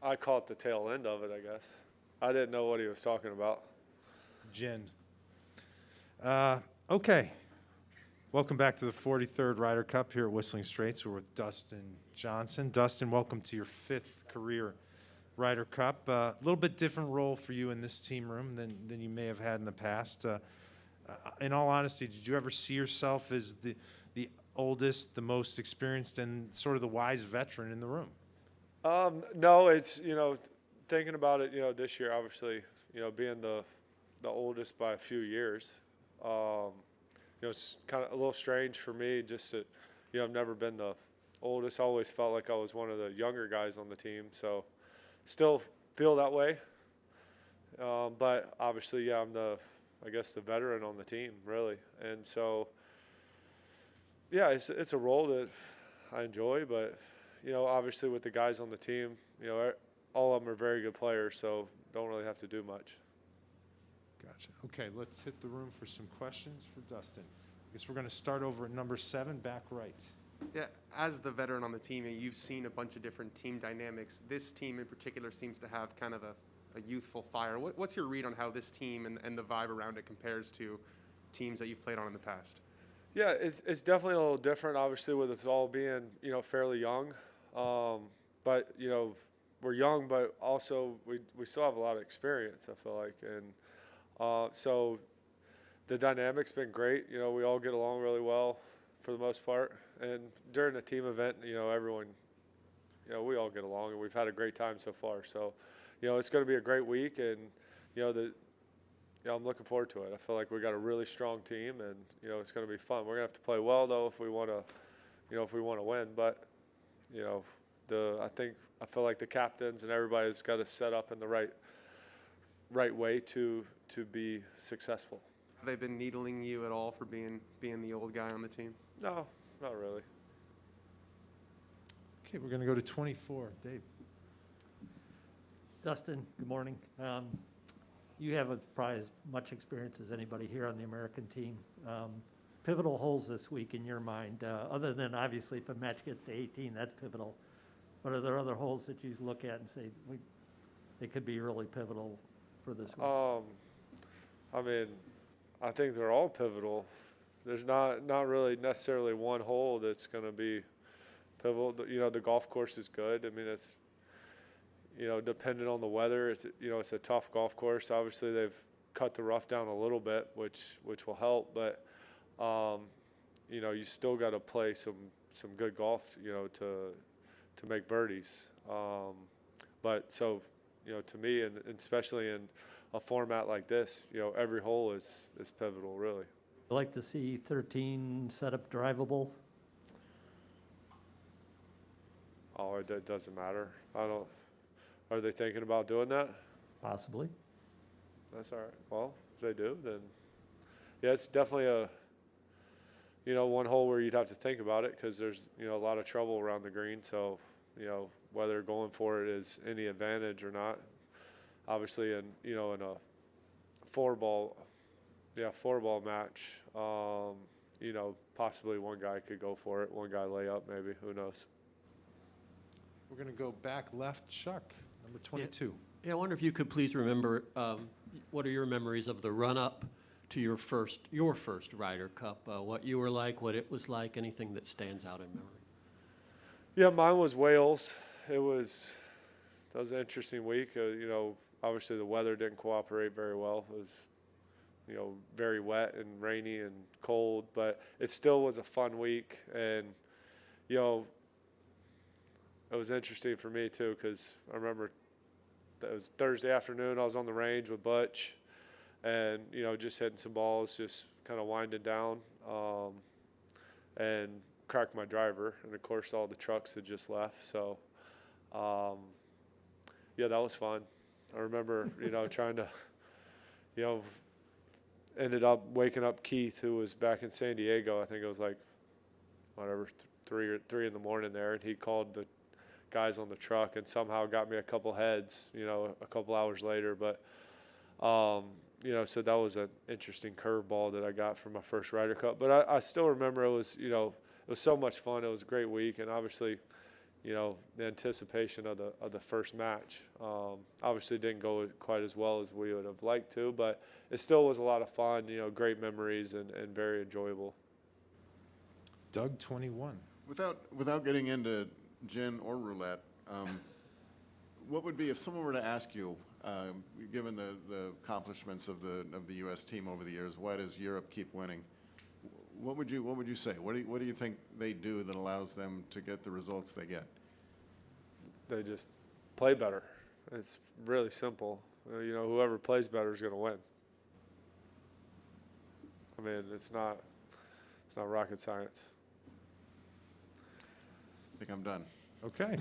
I caught the tail end of it, I guess. I didn't know what he was talking about. Gin. Okay. Welcome back to the 43rd Ryder Cup here at Whistling Straits. We're with Dustin Johnson. Dustin, welcome to your 5th career Ryder Cup. A little bit different role for you in this team room than you may have had in the past. In all honesty, did you ever see yourself as the oldest, the most experienced, and sort of the wise veteran in the room? No, it's, thinking about it, this year, obviously, being the oldest by a few years, it's kind of a little strange for me just that, I've never been the oldest. I always felt like I was one of the younger guys on the team. So still feel that way. But obviously, yeah, I'm I guess the veteran on the team, really. And so, yeah, it's a role that I enjoy, but, obviously with the guys on the team, all of them are very good players, so don't really have to do much. Gotcha. Okay, let's hit the room for some questions for Dustin. I guess we're going to start over at number 7, back right. Yeah, as the veteran on the team, you've seen a bunch of different team dynamics. This team in particular seems to have kind of a youthful fire. What's your read on how this team and the vibe around it compares to teams that you've played on in the past? Yeah, it's definitely a little different, obviously, with us all being, fairly young. But, we're young, but also we still have a lot of experience, I feel like. And so the dynamic's been great. We all get along really well for the most part. And during a team event, everyone, we all get along, and we've had a great time so far. So, it's going to be a great week, and, I'm looking forward to it. I feel like we got a really strong team, and, it's going to be fun. We're going to have to play well, though, if we want to win. But, I feel like the captains and everybody's got to set up in the right way to be successful. Have they been needling you at all for being the old guy on the team? No, not really. Okay, we're going to go to 24. Dave. Dustin, good morning. You have probably as much experience as anybody here on the American team. Pivotal holes this week in your mind, other than obviously if a match gets to 18, that's pivotal. But are there other holes that you look at and say they could be really pivotal for this week? I think they're all pivotal. There's not really necessarily one hole that's going to be pivotal. The golf course is good. It's, depending on the weather, it's a tough golf course. Obviously, they've cut the rough down a little bit, which will help. But, you still got to play some good golf, to make birdies. But so, to me, and especially in a format like this, every hole is pivotal, really. I'd like to see 13 set up drivable. Oh, it doesn't matter. Are they thinking about doing that? Possibly. That's all right. Well, if they do, then yeah, it's definitely one hole where you'd have to think about it because there's, a lot of trouble around the green. So, whether going for it is any advantage or not. Obviously, in a four-ball match, possibly one guy could go for it, one guy lay up maybe, who knows. We're going to go back left, Chuck, number 22. Yeah, I wonder if you could please remember, what are your memories of the run-up to your first Ryder Cup? What you were like, what it was like, anything that stands out in memory? Yeah, mine was Wales. That was an interesting week. Obviously the weather didn't cooperate very well. It was, very wet and rainy and cold, but it still was a fun week. And, it was interesting for me too because I remember it was Thursday afternoon. I was on the range with Butch and, just hitting some balls, just kind of winding down and cracked my driver. And, of course, all the trucks had just left. So, yeah, that was fun. I remember, trying to, ended up waking up Keith, who was back in San Diego. I think it was like, whatever, 3 in the morning there. And he called the guys on the truck and somehow got me a couple heads, a couple hours later. But, so that was an interesting curveball that I got from my first Ryder Cup. But I still remember it was, it was so much fun. It was a great week. And obviously, the anticipation of the first match. Obviously didn't go quite as well as we would have liked to, but it still was a lot of fun, great memories and very enjoyable. Doug, 21. Without getting into gin or roulette, what would be, if someone were to ask you, given the accomplishments of the U.S. team over the years, why does Europe keep winning? What would you say? What do you think they do that allows them to get the results they get? They just play better. It's really simple. Whoever plays better is going to win. I mean, it's not rocket science. I think I'm done. Okay,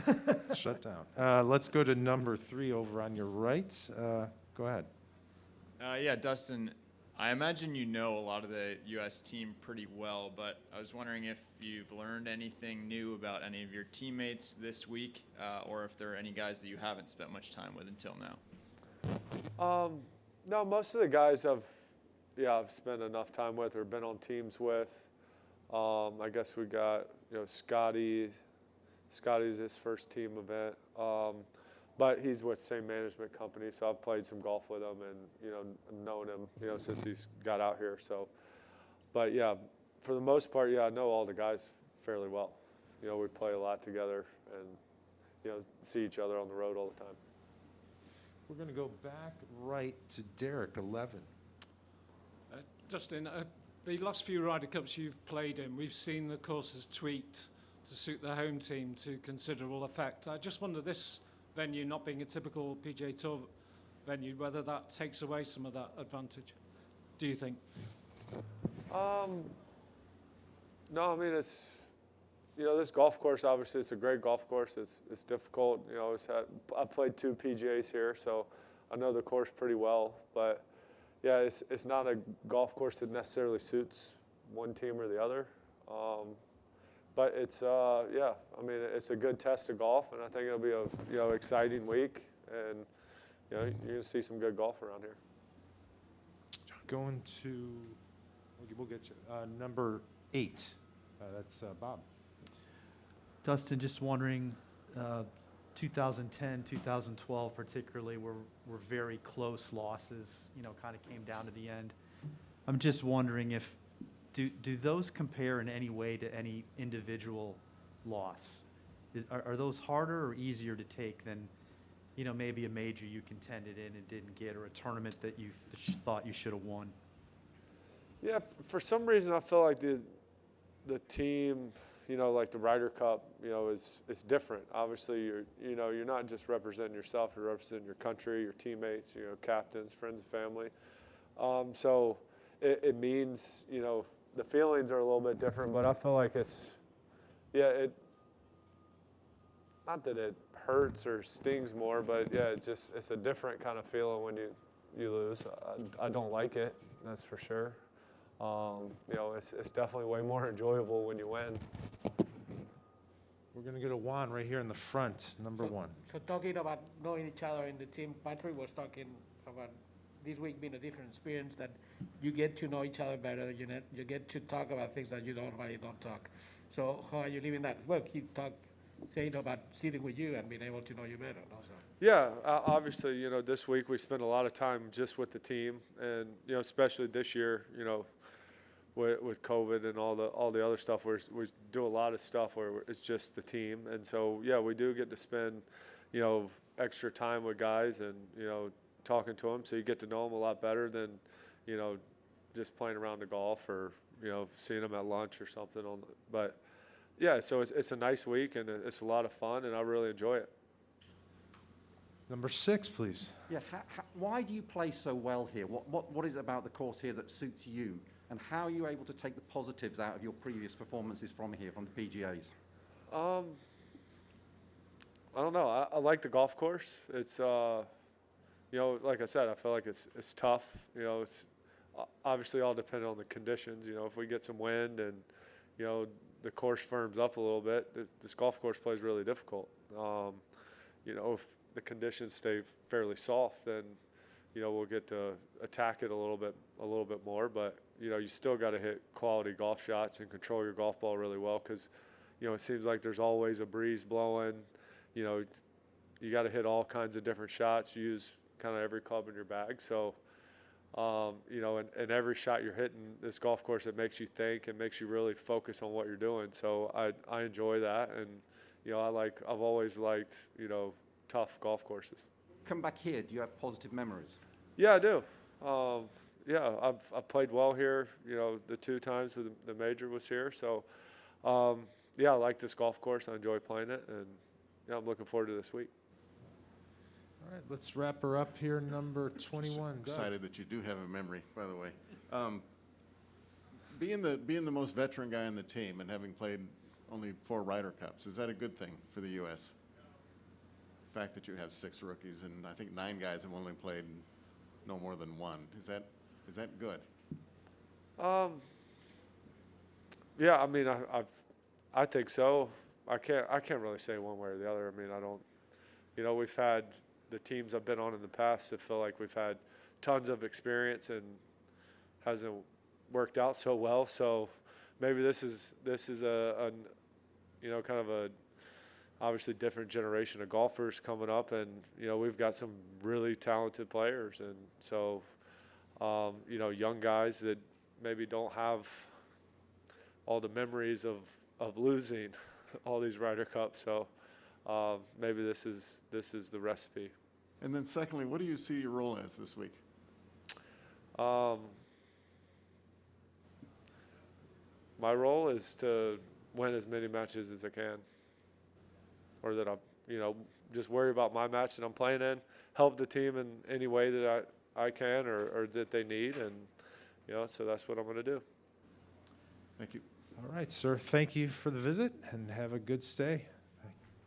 shut down. Let's go to number 3 over on your right. Go ahead. Yeah, Dustin, I imagine you know a lot of the U.S. team pretty well, but I was wondering if you've learned anything new about any of your teammates this week, or if there are any guys that you haven't spent much time with until now. No, most of the guys I've spent enough time with or been on teams with. I guess we got, Scotty's his first team event. But he's with the same management company, so I've played some golf with him and, known him, since he's got out here. So, but yeah, for the most part, I know all the guys fairly well. We play a lot together and, see each other on the road all the time. We're going to go back right to Derek, 11. Dustin, the last few Ryder Cups you've played in, we've seen the courses tweaked to suit the home team to considerable effect. I just wonder, this venue not being a typical PGA Tour venue, whether that takes away some of that advantage, do you think? No, I mean, it's, this golf course, obviously it's a great golf course. It's difficult. I've played 2 PGAs here, so I know the course pretty well. But yeah, it's not a golf course that necessarily suits one team or the other. But it's, I mean, it's a good test of golf, and I think it'll be a, exciting week, and, you're going to see some good golf around here. Going to, we'll get you, number 8. That's Bob. Dustin, just wondering, 2010, 2012 particularly were very close losses, kind of came down to the end. I'm just wondering if, do those compare in any way to any individual loss? Are those harder or easier to take than, maybe a major you contended in and didn't get, or a tournament that you thought you should have won? Yeah, for some reason I feel like the team, like the Ryder Cup, is different. Obviously, you're not just representing yourself; you're representing your country, your teammates, captains, friends, and family. So it means, the feelings are a little bit different, but I feel like it's, not that it hurts or stings more, but it's a different kind of feeling when you lose. I don't like it, that's for sure. It's definitely way more enjoyable when you win. We're going to go to Juan right here in the front, number 1. So talking about knowing each other in the team, Patrick was talking about this week being a different experience, that you get to know each other better, you get to talk about things that you normally don't talk. So how are you living that? Well, he saying about sitting with you and being able to know you better. Also. Yeah, obviously, this week we spent a lot of time just with the team, and especially this year, with COVID and all the other stuff, we do a lot of stuff where it's just the team, and so we do get to spend, extra time with guys and talking to them, so you get to know them a lot better than, just playing around the golf or seeing them at lunch or something. But yeah, so it's a nice week and it's a lot of fun, and I really enjoy it. Number 6, please. Yeah, why do you play so well here? What is it about the course here that suits you? And how are you able to take the positives out of your previous performances from here, from the PGAs? I don't know. I like the golf course. It's, like I said, I feel like it's tough. It's obviously all dependent on the conditions. If we get some wind and, the course firms up a little bit, this golf course plays really difficult. If the conditions stay fairly soft, then, we'll get to attack it a little bit more. But, you still got to hit quality golf shots and control your golf ball really well, because, you know, it seems like there's always a breeze blowing. You know, you got to hit all kinds of different shots, use kind of every club in your bag. So, you know, and every shot you're hitting, this golf course, it makes you think, it makes you really focus on what you're doing. So I enjoy that. And, you know, I've always liked, you know, tough golf courses. Come back here, do you have positive memories? Yeah, I do. Yeah, I've played well here. You know, the 2 times the major was here. So, yeah, I like this golf course. I enjoy playing it, and yeah, I'm looking forward to this week. All right, let's wrap her up here. Number 21. Doug. Excited that you do have a memory, by the way. Being the most veteran guy on the team and having played only 4 Ryder Cups, is that a good thing for the U.S.? The fact that you have 6 rookies and I think 9 guys have only played no more than 1, is that good? Yeah, I mean, I think so. I can't really say one way or the other. I mean, I don't. You know, we've had the teams I've been on in the past that feel like we've had tons of experience and hasn't worked out so well. So maybe this is a you know, kind of a obviously different generation of golfers coming up, and you know, we've got some really talented players, and so you know, young guys that maybe don't have all the memories of losing all these Ryder Cups. So maybe this is the recipe. And then secondly, what do you see your role as this week? My role is to win as many matches as I can, or that I'm, you know, just worry about my match that I'm playing in, help the team in any way that I can or that they need, and you know, so that's what I'm going to do. Thank you. All right, sir. Thank you for the visit, and have a good stay.